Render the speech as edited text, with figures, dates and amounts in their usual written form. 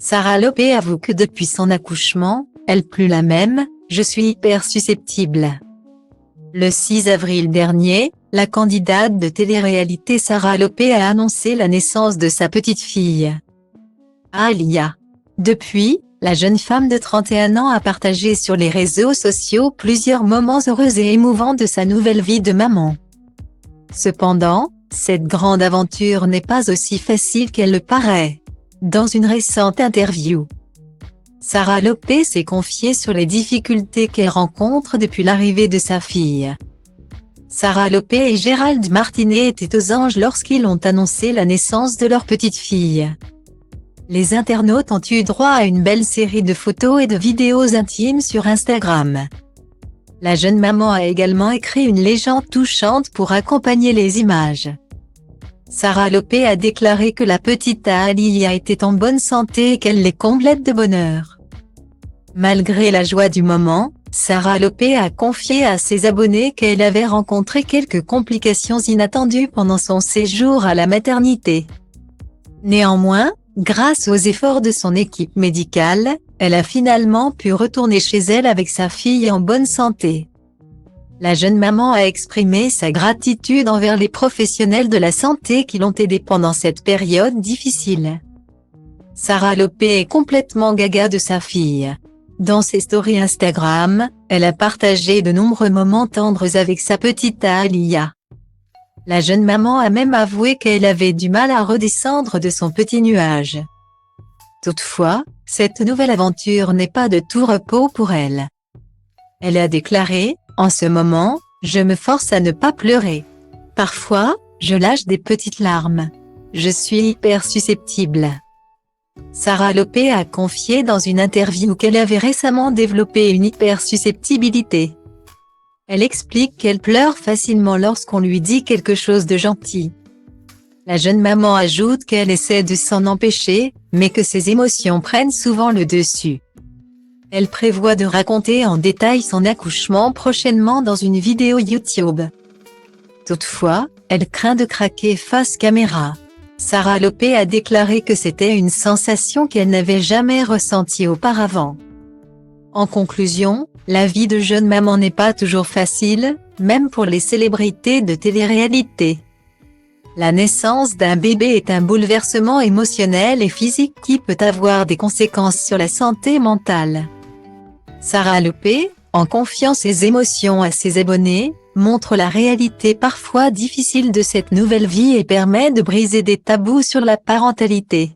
Sarah Lopé avoue que depuis son accouchement, elle plus la même, je suis hyper susceptible. Le 6 avril dernier, la candidate de télé-réalité Sarah Lopé a annoncé la naissance de sa petite fille, Aaliyah. Depuis, la jeune femme de 31 ans a partagé sur les réseaux sociaux plusieurs moments heureux et émouvants de sa nouvelle vie de maman. Cependant, cette grande aventure n'est pas aussi facile qu'elle le paraît. Dans une récente interview, Sarah Lopé s'est confiée sur les difficultés qu'elle rencontre depuis l'arrivée de sa fille. Sarah Lopé et Gérald Martinet étaient aux anges lorsqu'ils ont annoncé la naissance de leur petite fille. Les internautes ont eu droit à une belle série de photos et de vidéos intimes sur Instagram. La jeune maman a également écrit une légende touchante pour accompagner les images. Sarah Lopé a déclaré que la petite Aaliyah était en bonne santé et qu'elle les comblait de bonheur. Malgré la joie du moment, Sarah Lopé a confié à ses abonnés qu'elle avait rencontré quelques complications inattendues pendant son séjour à la maternité. Néanmoins, grâce aux efforts de son équipe médicale, elle a finalement pu retourner chez elle avec sa fille en bonne santé. La jeune maman a exprimé sa gratitude envers les professionnels de la santé qui l'ont aidée pendant cette période difficile. Sarah Lopé est complètement gaga de sa fille. Dans ses stories Instagram, elle a partagé de nombreux moments tendres avec sa petite Aaliyah. La jeune maman a même avoué qu'elle avait du mal à redescendre de son petit nuage. Toutefois, cette nouvelle aventure n'est pas de tout repos pour elle. Elle a déclaré: « En ce moment, je me force à ne pas pleurer. Parfois, je lâche des petites larmes. Je suis hyper susceptible. » Sarah Lopé a confié dans une interview qu'elle avait récemment développé une hypersusceptibilité. Elle explique qu'elle pleure facilement lorsqu'on lui dit quelque chose de gentil. La jeune maman ajoute qu'elle essaie de s'en empêcher, mais que ses émotions prennent souvent le dessus. Elle prévoit de raconter en détail son accouchement prochainement dans une vidéo YouTube. Toutefois, elle craint de craquer face caméra. Sarah Lopé a déclaré que c'était une sensation qu'elle n'avait jamais ressentie auparavant. En conclusion, la vie de jeune maman n'est pas toujours facile, même pour les célébrités de télé-réalité. La naissance d'un bébé est un bouleversement émotionnel et physique qui peut avoir des conséquences sur la santé mentale. Sarah Lopé, en confiant ses émotions à ses abonnés, montre la réalité parfois difficile de cette nouvelle vie et permet de briser des tabous sur la parentalité.